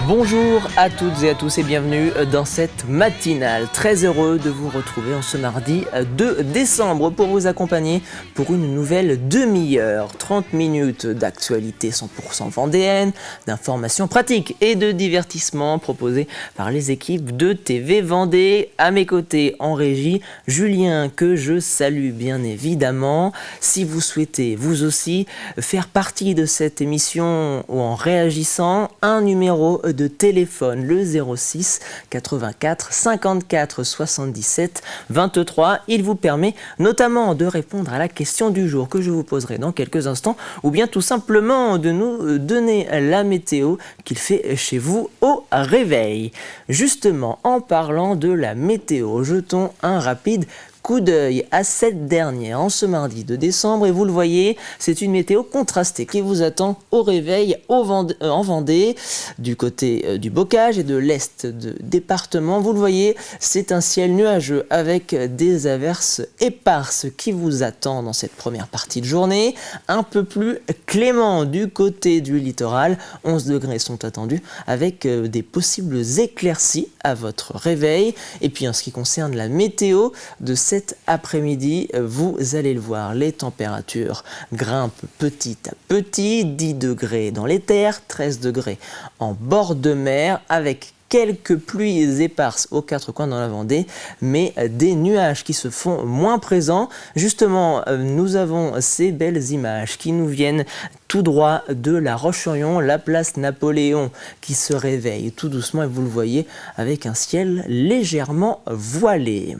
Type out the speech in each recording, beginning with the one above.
Bonjour à toutes et à tous et bienvenue dans cette matinale. Très heureux de vous retrouver en ce mardi 2 décembre pour vous accompagner pour une nouvelle demi-heure. 30 minutes d'actualité 100% vendéenne, d'informations pratiques et de divertissement proposés par les équipes de TV Vendée. À mes côtés en régie, Julien que je salue bien évidemment. Si vous souhaitez vous aussi faire partie de cette émission ou en réagissant, un numéro de téléphone, le 06 84 54 77 23. Il vous permet notamment de répondre à la question du jour que je vous poserai dans quelques instants ou bien tout simplement de nous donner la météo qu'il fait chez vous au réveil. Justement, en parlant de la météo, jetons un rapide coup d'œil à cette dernière en ce mardi de décembre et vous le voyez, c'est une météo contrastée qui vous attend au réveil en Vendée, du côté du Bocage et de l'est de département. Vous le voyez, c'est un ciel nuageux avec des averses éparses qui vous attendent dans cette première partie de journée. Un peu plus clément du côté du littoral, 11 degrés sont attendus avec des possibles éclaircies à votre réveil. Et puis en ce qui concerne la météo de cet après-midi, vous allez le voir, les températures grimpent petit à petit, 10 degrés dans les terres, 13 degrés en bord de mer avec quelques pluies éparses aux quatre coins dans la Vendée, mais des nuages qui se font moins présents. Justement, nous avons ces belles images qui nous viennent tout droit de la Roche-sur-Yon, la place Napoléon qui se réveille tout doucement et vous le voyez avec un ciel légèrement voilé.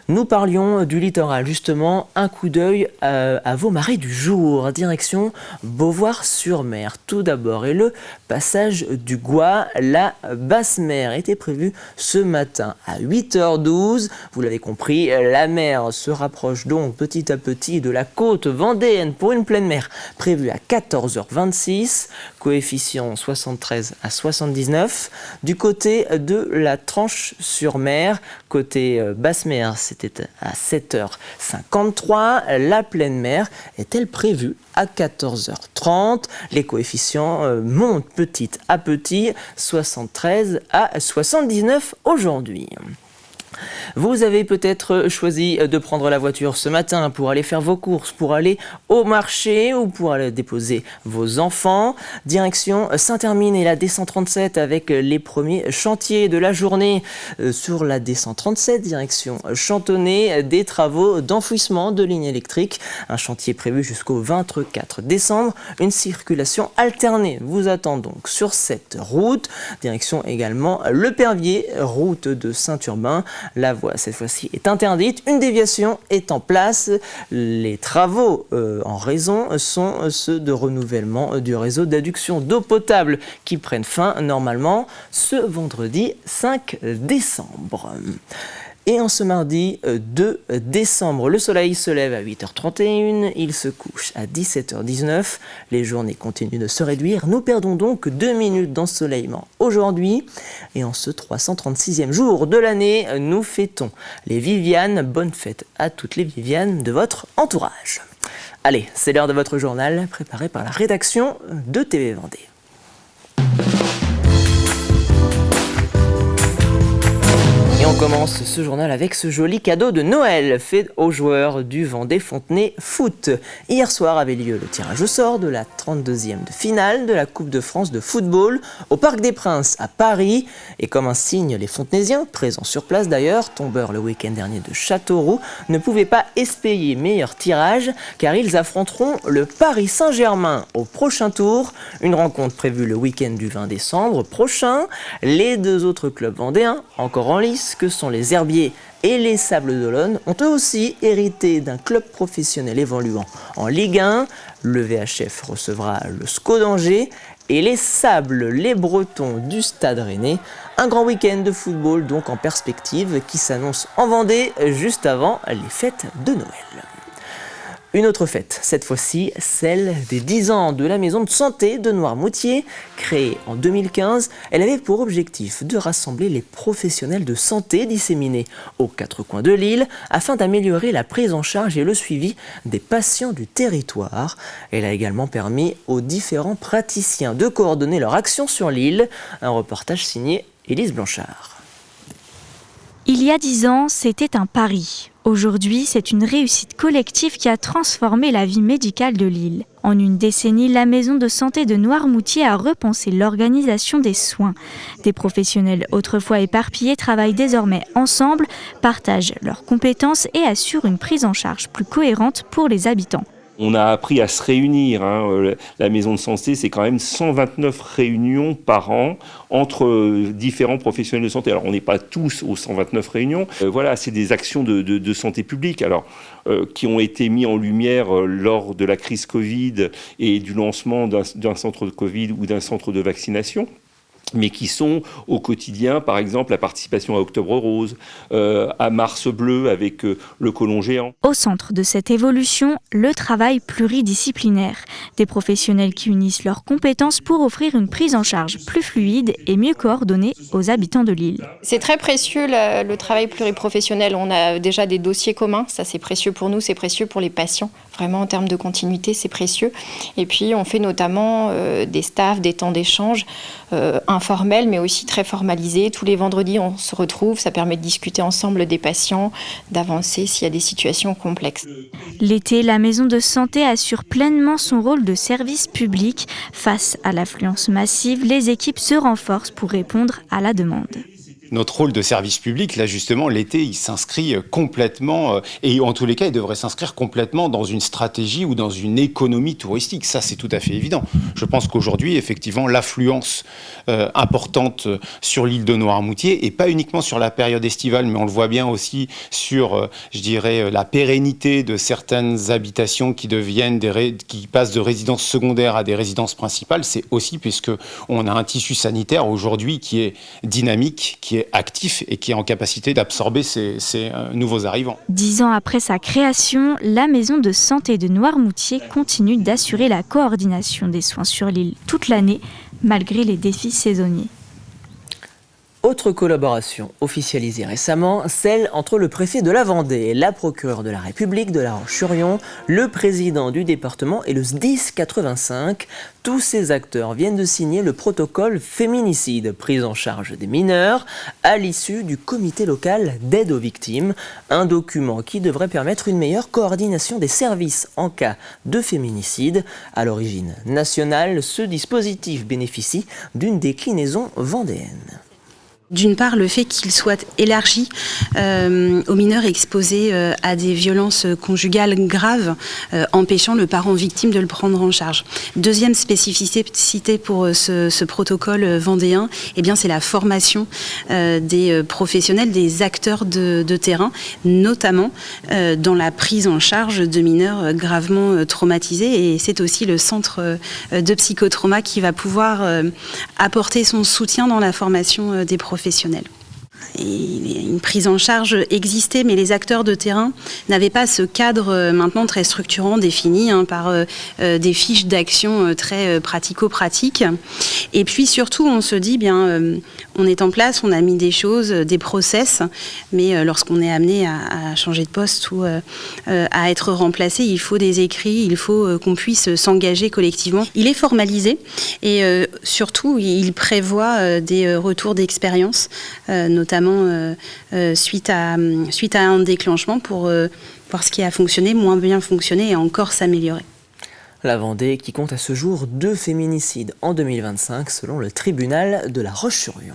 Nous parlions du littoral, justement, un coup d'œil à vos marées du jour, direction Beauvoir-sur-Mer. Tout d'abord, et le passage du Gois, la basse mer était prévue ce matin à 8h12. Vous l'avez compris, la mer se rapproche donc petit à petit de la côte vendéenne pour une pleine mer prévue à 14h26, coefficient 73 à 79. Du côté de la Tranche-sur-Mer, côté basse mer, c'était à 7h53. La pleine mer est-elle prévue à 14h30. Les coefficients montent petit à petit, 73 à 79 aujourd'hui. Vous avez peut-être choisi de prendre la voiture ce matin pour aller faire vos courses, pour aller au marché ou pour aller déposer vos enfants. Direction Saint-Hermine et la D137 avec les premiers chantiers de la journée. Sur la D137, direction Chantonnay, des travaux d'enfouissement de lignes électriques. Un chantier prévu jusqu'au 24 décembre. Une circulation alternée vous attend donc sur cette route. Direction également Le Pervier, route de Saint-Urbain. La voie, cette fois-ci, est interdite. Une déviation est en place. Les travaux en raison sont ceux de renouvellement du réseau d'adduction d'eau potable qui prennent fin normalement ce vendredi 5 décembre. Et en ce mardi 2 décembre, le soleil se lève à 8h31, il se couche à 17h19. Les journées continuent de se réduire. Nous perdons donc 2 minutes d'ensoleillement aujourd'hui. Et en ce 336e jour de l'année, nous fêtons les Vivianes. Bonne fête à toutes les Vivianes de votre entourage. Allez, c'est l'heure de votre journal préparé par la rédaction de TV Vendée. Et on commence ce journal avec ce joli cadeau de Noël fait aux joueurs du Vendée Fontenay Foot. Hier soir avait lieu le tirage au sort de la 32e de finale de la Coupe de France de football au Parc des Princes à Paris. Et comme un signe, les Fontenaisiens, présents sur place d'ailleurs, tombeurs le week-end dernier de Châteauroux, ne pouvaient pas espérer meilleur tirage car ils affronteront le Paris Saint-Germain au prochain tour. Une rencontre prévue le week-end du 20 décembre prochain. Les deux autres clubs vendéens, encore en lice, que sont les Herbiers et les Sables d'Olonne, ont eux aussi hérité d'un club professionnel évoluant en Ligue 1. Le VHF recevra le SCO d'Angers et les Sables, les Bretons du Stade Rennais. Un grand week-end de football donc en perspective qui s'annonce en Vendée juste avant les fêtes de Noël. Une autre fête, cette fois-ci celle des 10 ans de la maison de santé de Noirmoutier. Créée en 2015, elle avait pour objectif de rassembler les professionnels de santé disséminés aux 4 coins de l'île afin d'améliorer la prise en charge et le suivi des patients du territoire. Elle a également permis aux différents praticiens de coordonner leur action sur l'île. Un reportage signé Élise Blanchard. Il y a 10 ans, c'était un pari. Aujourd'hui, c'est une réussite collective qui a transformé la vie médicale de l'île. En une décennie, la maison de santé de Noirmoutier a repensé l'organisation des soins. Des professionnels autrefois éparpillés travaillent désormais ensemble, partagent leurs compétences et assurent une prise en charge plus cohérente pour les habitants. On a appris à se réunir. La maison de santé, c'est quand même 129 réunions par an entre différents professionnels de santé. Alors, on n'est pas tous aux 129 réunions. Voilà, c'est des actions de santé publique qui ont été mis en lumière lors de la crise Covid et du lancement d'un centre de Covid ou d'un centre de vaccination, mais qui sont au quotidien, par exemple, la participation à Octobre Rose, à Mars Bleu avec le côlon géant. Au centre de cette évolution, le travail pluridisciplinaire. Des professionnels qui unissent leurs compétences pour offrir une prise en charge plus fluide et mieux coordonnée aux habitants de l'île. C'est très précieux le travail pluriprofessionnel. On a déjà des dossiers communs, ça c'est précieux pour nous, c'est précieux pour les patients. Vraiment en termes de continuité, c'est précieux. Et puis on fait notamment des staffs, des temps d'échange informels, mais aussi très formalisés. Tous les vendredis, on se retrouve, ça permet de discuter ensemble des patients, d'avancer s'il y a des situations complexes. L'été, la maison de santé assure pleinement son rôle de service public. Face à l'affluence massive, les équipes se renforcent pour répondre à la demande. Notre rôle de service public, là justement, l'été, il s'inscrit complètement, et en tous les cas, il devrait s'inscrire complètement dans une stratégie ou dans une économie touristique. Ça, c'est tout à fait évident. Je pense qu'aujourd'hui, effectivement, l'affluence importante sur l'île de Noirmoutier, et pas uniquement sur la période estivale, mais on le voit bien aussi sur, je dirais, la pérennité de certaines habitations qui passent de résidences secondaires à des résidences principales, c'est aussi puisque on a un tissu sanitaire aujourd'hui qui est dynamique, qui est actif et qui est en capacité d'absorber ces nouveaux arrivants. 10 ans après sa création, la maison de santé de Noirmoutier continue d'assurer la coordination des soins sur l'île toute l'année, malgré les défis saisonniers. Autre collaboration officialisée récemment, celle entre le préfet de la Vendée, la procureure de la République de La Roche-sur-Yon, le président du département et le SDIS 85. Tous ces acteurs viennent de signer le protocole féminicide, prise en charge des mineurs, à l'issue du comité local d'aide aux victimes. Un document qui devrait permettre une meilleure coordination des services en cas de féminicide. À l'origine nationale, ce dispositif bénéficie d'une déclinaison vendéenne. D'une part, le fait qu'il soit élargi aux mineurs exposés à des violences conjugales graves, empêchant le parent victime de le prendre en charge. Deuxième spécificité pour ce protocole vendéen, eh bien, c'est la formation des professionnels, des acteurs de terrain, notamment dans la prise en charge de mineurs gravement traumatisés. Et c'est aussi le centre de psychotrauma qui va pouvoir apporter son soutien dans la formation des professionnels. Et une prise en charge existait, mais les acteurs de terrain n'avaient pas ce cadre maintenant très structurant défini par des fiches d'action très pratico-pratiques. Et puis surtout, on se dit, on est en place, on a mis des choses, des process, mais lorsqu'on est amené à changer de poste ou à être remplacé, il faut des écrits, il faut qu'on puisse s'engager collectivement. Il est formalisé et surtout, il prévoit des retours d'expérience, notamment suite à un déclenchement pour voir ce qui a fonctionné, moins bien fonctionné et encore s'améliorer. La Vendée qui compte à ce jour 2 féminicides en 2025 selon le tribunal de La Roche-sur-Yon.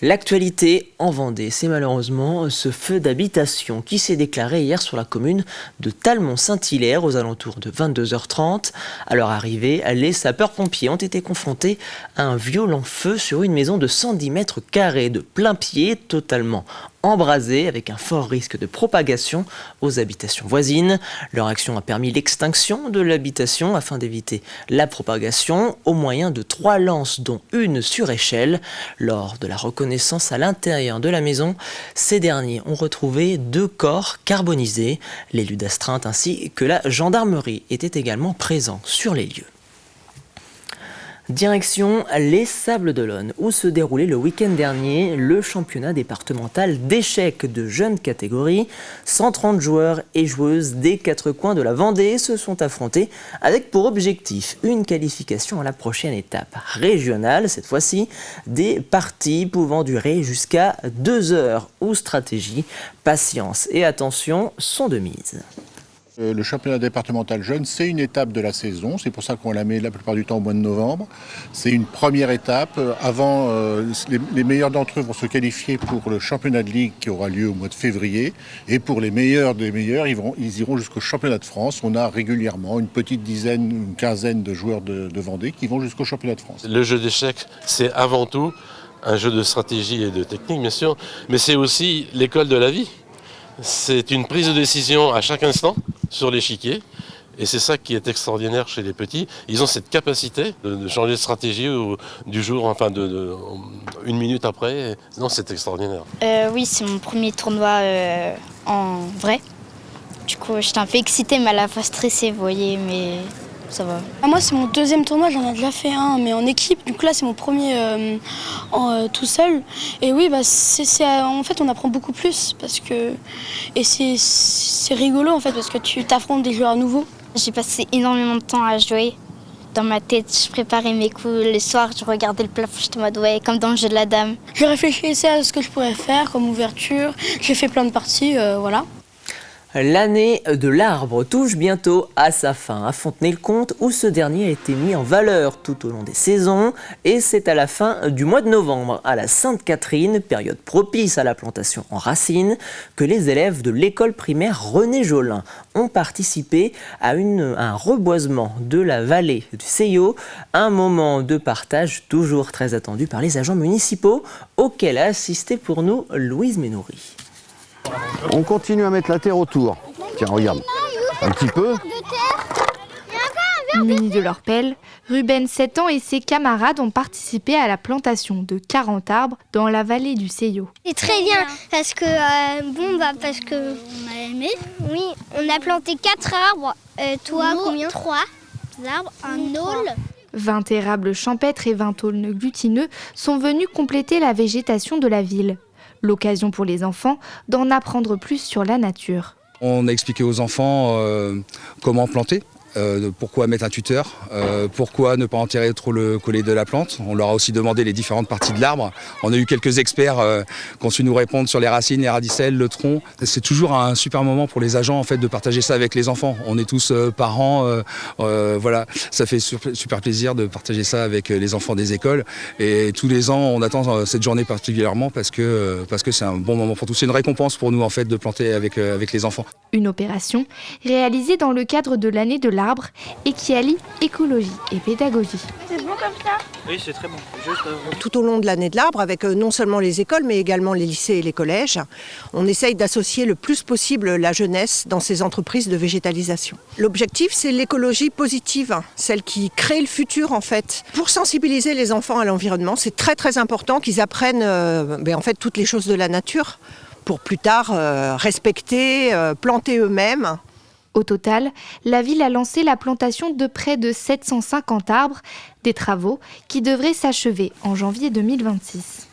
L'actualité en Vendée, c'est malheureusement ce feu d'habitation qui s'est déclaré hier sur la commune de Talmont-Saint-Hilaire aux alentours de 22h30. À leur arrivée, les sapeurs-pompiers ont été confrontés à un violent feu sur une maison de 110 mètres carrés de plein pied, totalement embrasés avec un fort risque de propagation aux habitations voisines. Leur action a permis l'extinction de l'habitation afin d'éviter la propagation au moyen de 3 lances dont une sur échelle. Lors de la reconnaissance à l'intérieur de la maison, ces derniers ont retrouvé 2 corps carbonisés. L'élu d'astreinte ainsi que la gendarmerie étaient également présents sur les lieux. Direction les Sables d'Olonne, où se déroulait le week-end dernier le championnat départemental d'échecs de jeune catégorie. 130 joueurs et joueuses des 4 coins de la Vendée se sont affrontés avec pour objectif une qualification à la prochaine étape régionale, cette fois-ci des parties pouvant durer jusqu'à 2 heures où stratégie, patience et attention sont de mise. Le championnat départemental jeune, c'est une étape de la saison. C'est pour ça qu'on la met la plupart du temps au mois de novembre. C'est une première étape. Avant, les meilleurs d'entre eux vont se qualifier pour le championnat de ligue qui aura lieu au mois de février. Et pour les meilleurs des meilleurs, ils iront jusqu'au championnat de France. On a régulièrement une petite dizaine, une quinzaine de joueurs de Vendée qui vont jusqu'au championnat de France. Le jeu d'échecs, c'est avant tout un jeu de stratégie et de technique, bien sûr, mais c'est aussi l'école de la vie. C'est une prise de décision à chaque instant sur l'échiquier. Et c'est ça qui est extraordinaire chez les petits. Ils ont cette capacité de changer de stratégie du jour, enfin une minute après. Non, c'est extraordinaire. Oui, c'est mon premier tournoi en vrai. Du coup, j'étais un peu excitée, mais à la fois stressée, vous voyez, mais ça va. Moi, c'est mon 2e tournoi, j'en ai déjà fait un, mais en équipe. Du coup, là, c'est mon premier tout seul. Et oui, en fait, on apprend beaucoup plus. Et c'est rigolo, en fait, parce que tu t'affrontes des joueurs nouveaux. J'ai passé énormément de temps à jouer. Dans ma tête, je préparais mes coups. Le soir, je regardais le plafond, j'étais en mode ouais, comme dans le jeu de la dame. Je réfléchissais à ce que je pourrais faire comme ouverture. J'ai fait plein de parties, voilà. L'année de l'arbre touche bientôt à sa fin à Fontenay-le-Comte où ce dernier a été mis en valeur tout au long des saisons et c'est à la fin du mois de novembre, à la Sainte-Catherine, période propice à la plantation en racines, que les élèves de l'école primaire René Jolin ont participé à un reboisement de la vallée du Seillot, un moment de partage toujours très attendu par les agents municipaux auquel a assisté pour nous Louise Ménoury. On continue à mettre la terre autour. Tiens, regarde, un petit peu. Munis de leur pelle, Ruben, 7 ans, et ses camarades ont participé à la plantation de 40 arbres dans la vallée du Seillot. C'est très bien, parce que parce que on a aimé. Oui, on a planté 4 arbres. Toi, combien 3 arbres, un aule. 20 érables champêtres et 20 aulnes glutineux sont venus compléter la végétation de la ville. L'occasion pour les enfants d'en apprendre plus sur la nature. On a expliqué aux enfants comment planter, pourquoi mettre un tuteur, pourquoi ne pas enterrer trop le collet de la plante. On leur a aussi demandé les différentes parties de l'arbre. On a eu quelques experts qui ont su nous répondre sur les racines, les radicelles, le tronc. C'est toujours un super moment pour les agents en fait, de partager ça avec les enfants. On est tous parents, voilà. Ça fait super plaisir de partager ça avec les enfants des écoles. Et tous les ans, on attend cette journée particulièrement parce que c'est un bon moment pour tous. C'est une récompense pour nous en fait, de planter avec les enfants. Une opération réalisée dans le cadre de l'année de l'arbre et qui allie écologie et pédagogie. C'est bon comme ça ? Oui, c'est très bon. Tout au long de l'année de l'arbre, avec non seulement les écoles, mais également les lycées et les collèges, on essaye d'associer le plus possible la jeunesse dans ces entreprises de végétalisation. L'objectif, c'est l'écologie positive, celle qui crée le futur en fait. Pour sensibiliser les enfants à l'environnement, c'est très très important qu'ils apprennent en fait, toutes les choses de la nature pour plus tard respecter, planter eux-mêmes. Au total, la ville a lancé la plantation de près de 750 arbres, des travaux qui devraient s'achever en janvier 2026.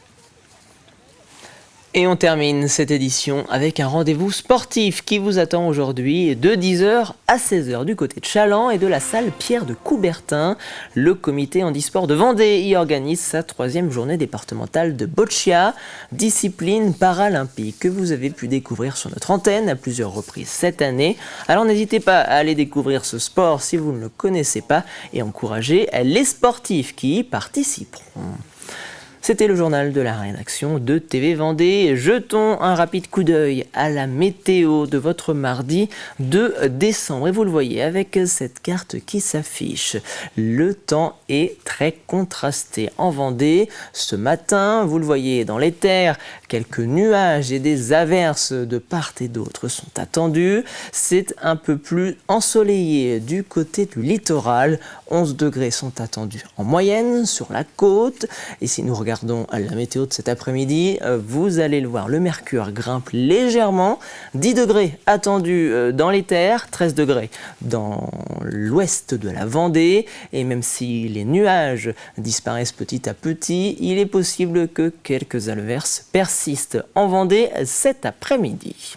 Et on termine cette édition avec un rendez-vous sportif qui vous attend aujourd'hui de 10h à 16h du côté de Chaland et de la salle Pierre de Coubertin. Le comité handisport de Vendée y organise sa 3e journée départementale de boccia, discipline paralympique que vous avez pu découvrir sur notre antenne à plusieurs reprises cette année. Alors n'hésitez pas à aller découvrir ce sport si vous ne le connaissez pas et encourager les sportifs qui y participeront. C'était le journal de la rédaction de TV Vendée. Jetons un rapide coup d'œil à la météo de votre mardi 2 décembre. Et vous le voyez avec cette carte qui s'affiche. Le temps est très contrasté en Vendée. Ce matin, vous le voyez dans les terres, quelques nuages et des averses de part et d'autre sont attendus. C'est un peu plus ensoleillé du côté du littoral. 11 degrés sont attendus en moyenne sur la côte. Et si nous regardons la météo de cet après-midi, vous allez le voir, le mercure grimpe légèrement. 10 degrés attendus dans les terres, 13 degrés dans l'ouest de la Vendée. Et même si les nuages disparaissent petit à petit, il est possible que quelques averses persistent en Vendée cet après-midi.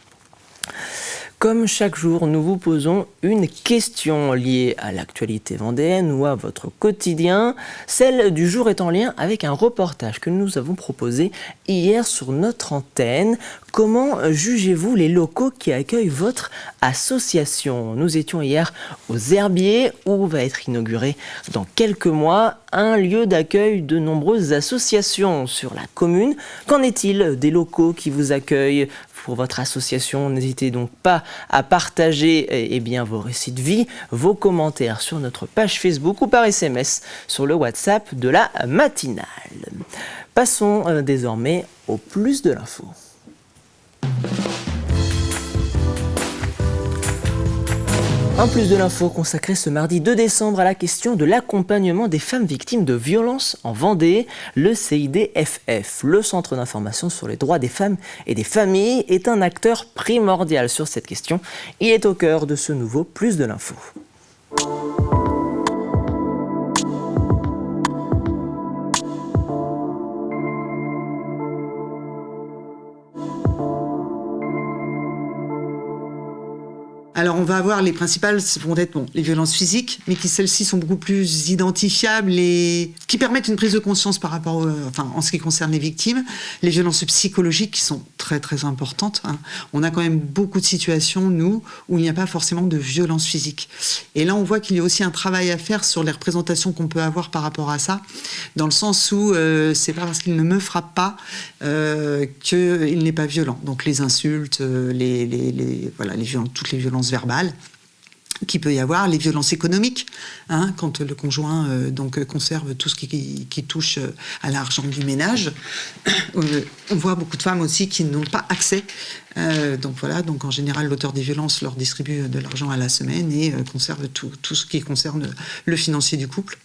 Comme chaque jour, nous vous posons une question liée à l'actualité vendéenne ou à votre quotidien. Celle du jour est en lien avec un reportage que nous avons proposé hier sur notre antenne. Comment jugez-vous les locaux qui accueillent votre association ? Nous étions hier aux Herbiers où va être inauguré dans quelques mois un lieu d'accueil de nombreuses associations sur la commune. Qu'en est-il des locaux qui vous accueillent pour votre association? N'hésitez donc pas à partager vos récits de vie, vos commentaires sur notre page Facebook ou par SMS sur le WhatsApp de la matinale. Passons désormais au plus de l'info. Un plus de l'info consacré ce mardi 2 décembre à la question de l'accompagnement des femmes victimes de violences en Vendée. Le CIDFF, le Centre d'information sur les droits des femmes et des familles, est un acteur primordial sur cette question. Il est au cœur de ce nouveau plus de l'info. Alors on va avoir les principales vont être les violences physiques, mais celles-ci sont beaucoup plus identifiables et qui permettent une prise de conscience par rapport en ce qui concerne les victimes. Les violences psychologiques qui sont très très importantes. On a quand même beaucoup de situations, nous, où il n'y a pas forcément de violence physique. Et là on voit qu'il y a aussi un travail à faire sur les représentations qu'on peut avoir par rapport à ça, dans le sens où c'est pas parce qu'il ne me frappe pas qu'il n'est pas violent. Donc les insultes, toutes les violences verbales qu'il peut y avoir, les violences économiques, quand le conjoint conserve tout ce qui touche à l'argent du ménage. On voit beaucoup de femmes aussi qui n'ont pas accès. Donc en général, l'auteur des violences leur distribue de l'argent à la semaine et conserve tout ce qui concerne le financier du couple.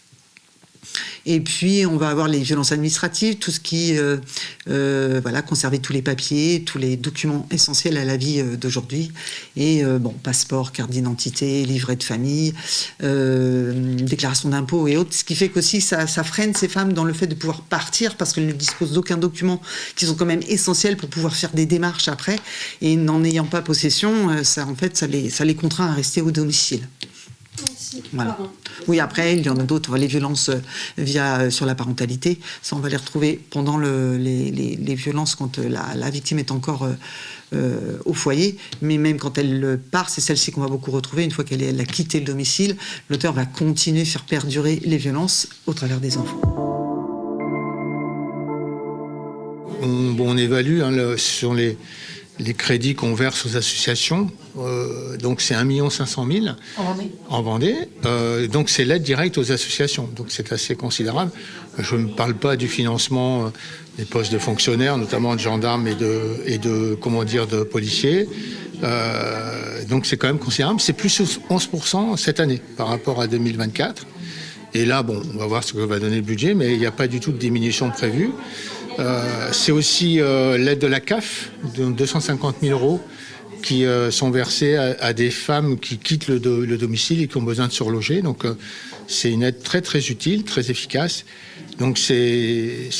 Et puis, on va avoir les violences administratives, tout ce qui, conserver tous les papiers, tous les documents essentiels à la vie d'aujourd'hui. Et passeport, carte d'identité, livret de famille, déclaration d'impôts et autres. Ce qui fait qu'aussi, ça freine ces femmes dans le fait de pouvoir partir parce qu'elles ne disposent d'aucun document qui sont quand même essentiels pour pouvoir faire des démarches après. Et n'en ayant pas possession, ça les contraint à rester au domicile. Voilà. Oui, après, il y en a d'autres, les violences sur la parentalité. Ça, on va les retrouver pendant les violences quand la victime est encore au foyer. Mais même quand elle part, c'est celle-ci qu'on va beaucoup retrouver. Une fois qu'elle a quitté le domicile, l'auteur va continuer à faire perdurer les violences au travers des enfants. On évalue sur les crédits qu'on verse aux associations, donc c'est 1 500 000 en Vendée. Donc c'est l'aide directe aux associations, donc c'est assez considérable. Je ne parle pas du financement des postes de fonctionnaires, notamment de gendarmes et de policiers. Donc c'est quand même considérable. C'est plus 11% cette année par rapport à 2024. Et là, on va voir ce que va donner le budget, mais il n'y a pas du tout de diminution prévue. C'est aussi l'aide de la CAF, de 250 000 € qui sont versés à des femmes qui quittent le domicile et qui ont besoin de se reloger. Donc c'est une aide très très utile, très efficace. Donc c'est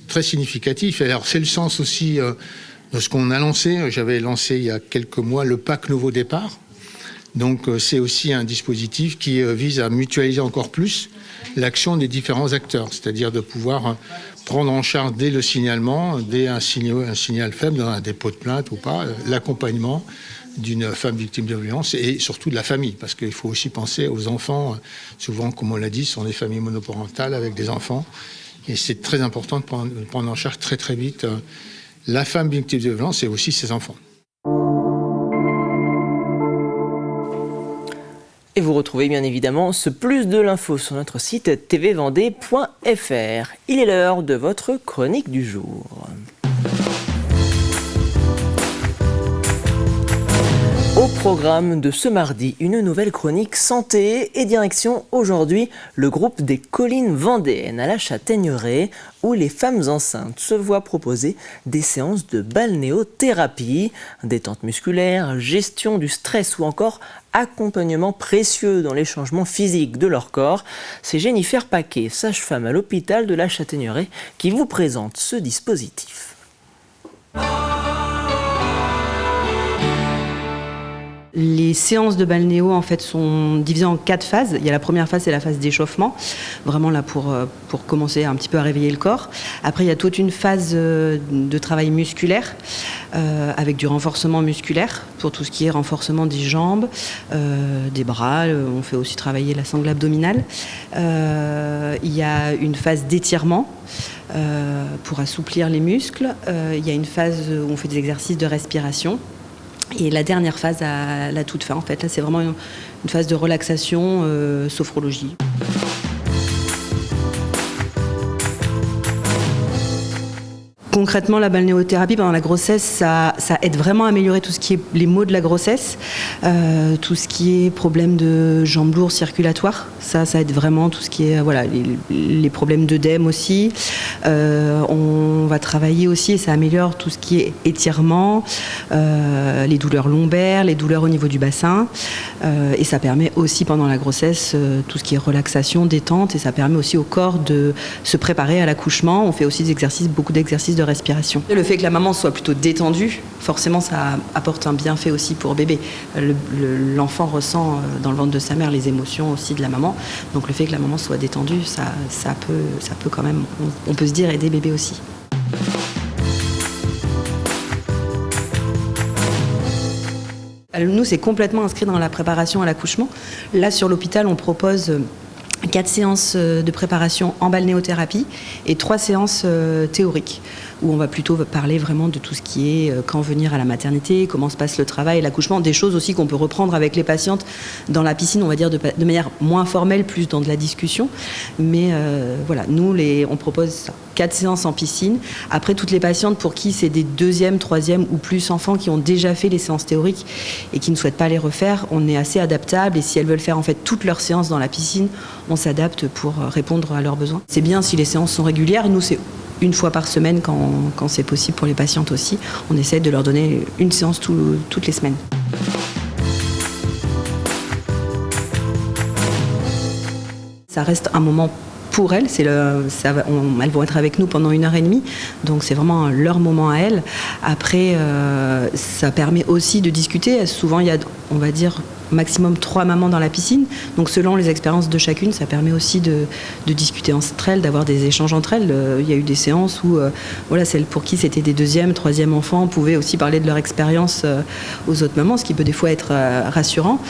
très significatif. Alors c'est le sens aussi de ce qu'on a lancé. J'avais lancé il y a quelques mois le PAC Nouveau Départ. Donc c'est aussi un dispositif qui vise à mutualiser encore plus l'action des différents acteurs, c'est-à-dire de pouvoir prendre en charge dès le signalement, dès un signal faible, dans un dépôt de plainte ou pas, l'accompagnement d'une femme victime de violence et surtout de la famille, parce qu'il faut aussi penser aux enfants. Souvent, comme on l'a dit, ce sont des familles monoparentales avec des enfants. Et c'est très important de prendre en charge très très vite la femme victime de violence et aussi ses enfants. Et vous retrouvez bien évidemment ce plus de l'info sur notre site tvvendée.fr. Il est l'heure de votre chronique du jour. Au programme de ce mardi, une nouvelle chronique santé et direction aujourd'hui le groupe des collines vendéennes à la Châtaigneraie où les femmes enceintes se voient proposer des séances de balnéothérapie, détente musculaire, gestion du stress ou encore accompagnement précieux dans les changements physiques de leur corps. C'est Jennifer Paquet, sage-femme à l'hôpital de la Châtaigneraie, qui vous présente ce dispositif. Les séances de balnéo en fait sont divisées en 4 phases. Il y a la première phase, c'est la phase d'échauffement, vraiment là pour commencer un petit peu à réveiller le corps. Après, il y a toute une phase de travail musculaire avec du renforcement musculaire pour tout ce qui est renforcement des jambes, des bras. On fait aussi travailler la sangle abdominale. Il y a une phase d'étirement. Pour assouplir les muscles. Il y a une phase où on fait des exercices de respiration. Et la dernière phase à la toute fin, en fait, là, c'est vraiment une phase de relaxation, sophrologie. Concrètement, la balnéothérapie pendant la grossesse, ça aide vraiment à améliorer tout ce qui est les maux de la grossesse, tout ce qui est problème de jambes lourdes circulatoires. Ça aide vraiment tout ce qui est les problèmes d'œdème aussi. On va travailler aussi et ça améliore tout ce qui est étirement, les douleurs lombaires, les douleurs au niveau du bassin. Et ça permet aussi pendant la grossesse tout ce qui est relaxation, détente. Et ça permet aussi au corps de se préparer à l'accouchement. On fait aussi beaucoup d'exercices de respiration. Le fait que la maman soit plutôt détendue, forcément ça apporte un bienfait aussi pour bébé. L'enfant ressent dans le ventre de sa mère les émotions aussi de la maman. Donc le fait que la maman soit détendue, ça peut quand même, on peut se dire, aider bébé aussi. Nous, c'est complètement inscrit dans la préparation à l'accouchement. Là, sur l'hôpital, on propose 4 séances de préparation en balnéothérapie et 3 séances théoriques où on va plutôt parler vraiment de tout ce qui est quand venir à la maternité, comment se passe le travail, l'accouchement, des choses aussi qu'on peut reprendre avec les patientes dans la piscine, on va dire de manière moins formelle, plus dans de la discussion. Mais nous, on propose 4 séances en piscine. Après, toutes les patientes pour qui c'est des 2e, 3e ou plus enfants qui ont déjà fait les séances théoriques et qui ne souhaitent pas les refaire, on est assez adaptable et si elles veulent faire en fait toutes leurs séances dans la piscine, on s'adapte pour répondre à leurs besoins. C'est bien si les séances sont régulières. Nous, c'est une fois par semaine quand c'est possible pour les patientes aussi. On essaie de leur donner une séance toutes les semaines. Ça reste un moment pour elles, elles vont être avec nous pendant 1h30, donc c'est vraiment leur moment à elles. Après, ça permet aussi de discuter. Souvent, il y a, on va dire, maximum 3 mamans dans la piscine, donc selon les expériences de chacune, ça permet aussi de discuter entre elles, d'avoir des échanges entre elles. Il y a eu des séances où celles pour qui c'était des 2e, 3e enfants pouvaient aussi parler de leur expérience aux autres mamans, ce qui peut des fois être rassurant.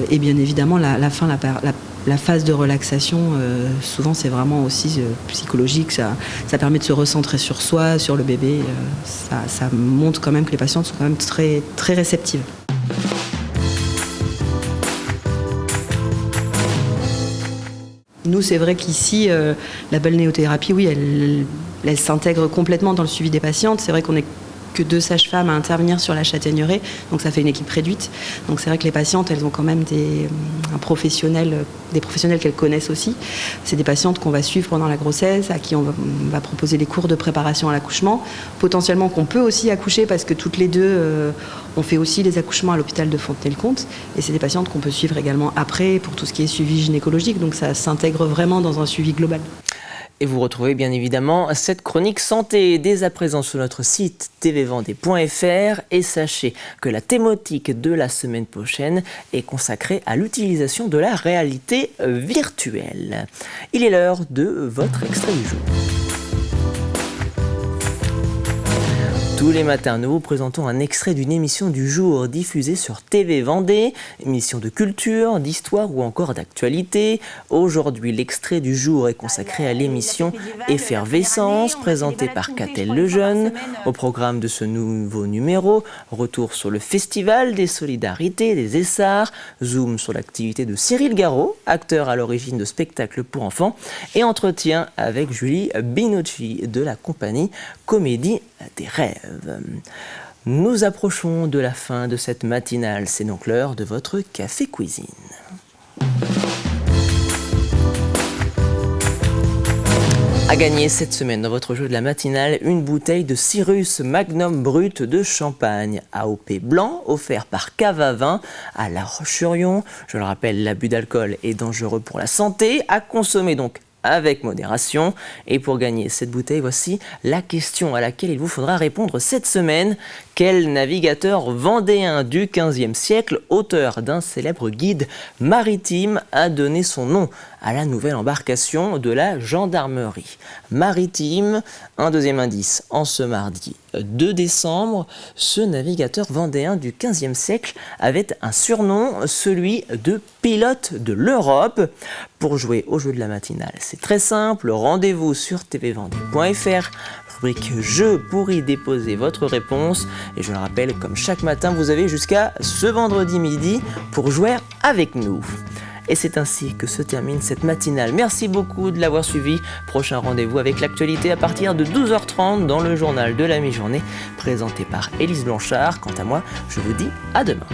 Et bien évidemment, la phase de relaxation, souvent c'est vraiment aussi psychologique, ça permet de se recentrer sur soi, sur le bébé, ça montre quand même que les patientes sont quand même très, très réceptives. Nous, c'est vrai qu'ici, la balnéothérapie, oui, elle s'intègre complètement dans le suivi des patientes. C'est vrai qu'on est que 2 sages-femmes à intervenir sur la Châtaigneraie, donc ça fait une équipe réduite. Donc c'est vrai que les patientes, elles ont quand même des professionnels qu'elles connaissent aussi. C'est des patientes qu'on va suivre pendant la grossesse, à qui on va proposer des cours de préparation à l'accouchement, potentiellement qu'on peut aussi accoucher parce que toutes les deux, on fait aussi les accouchements à l'hôpital de Fontenay-le-Comte, et c'est des patientes qu'on peut suivre également après pour tout ce qui est suivi gynécologique, donc ça s'intègre vraiment dans un suivi global. Et vous retrouvez bien évidemment cette chronique santé dès à présent sur notre site tvvendée.fr et sachez que la thématique de la semaine prochaine est consacrée à l'utilisation de la réalité virtuelle. Il est l'heure de votre extrait du jour. Tous les matins, nous vous présentons un extrait d'une émission du jour diffusée sur TV Vendée, émission de culture, d'histoire ou encore d'actualité. Aujourd'hui, l'extrait du jour est consacré à l'émission Effervescence, présentée par Catel Lejeune. Au programme de ce nouveau numéro, retour sur le Festival des Solidarités des Essarts, zoom sur l'activité de Cyril Garot, acteur à l'origine de spectacles pour enfants, et entretien avec Julie Binocci de la compagnie Comédie des Rêves. Nous approchons de la fin de cette matinale, c'est donc l'heure de votre café cuisine. À gagner cette semaine dans votre jeu de la matinale, une bouteille de Cyrus Magnum Brut de champagne AOP blanc offert par Cave à Vin à La Roche-sur-Yon. Je le rappelle, l'abus d'alcool est dangereux pour la santé, à consommer donc avec modération. Et pour gagner cette bouteille, voici la question à laquelle il vous faudra répondre cette semaine. Quel navigateur vendéen du XVe siècle, auteur d'un célèbre guide maritime, a donné son nom à la nouvelle embarcation de la gendarmerie maritime? Un deuxième indice, en ce mardi 2 décembre, ce navigateur vendéen du XVe siècle avait un surnom, celui de pilote de l'Europe. Pour jouer au jeu de la matinale, c'est très simple, rendez-vous sur tvvendée.fr, rubrique jeu pour y déposer votre réponse. Et je le rappelle, comme chaque matin, vous avez jusqu'à ce vendredi midi pour jouer avec nous. Et c'est ainsi que se termine cette matinale. Merci beaucoup de l'avoir suivi. Prochain rendez-vous avec l'actualité à partir de 12h30 dans le journal de la mi-journée, présenté par Élise Blanchard. Quant à moi, je vous dis à demain.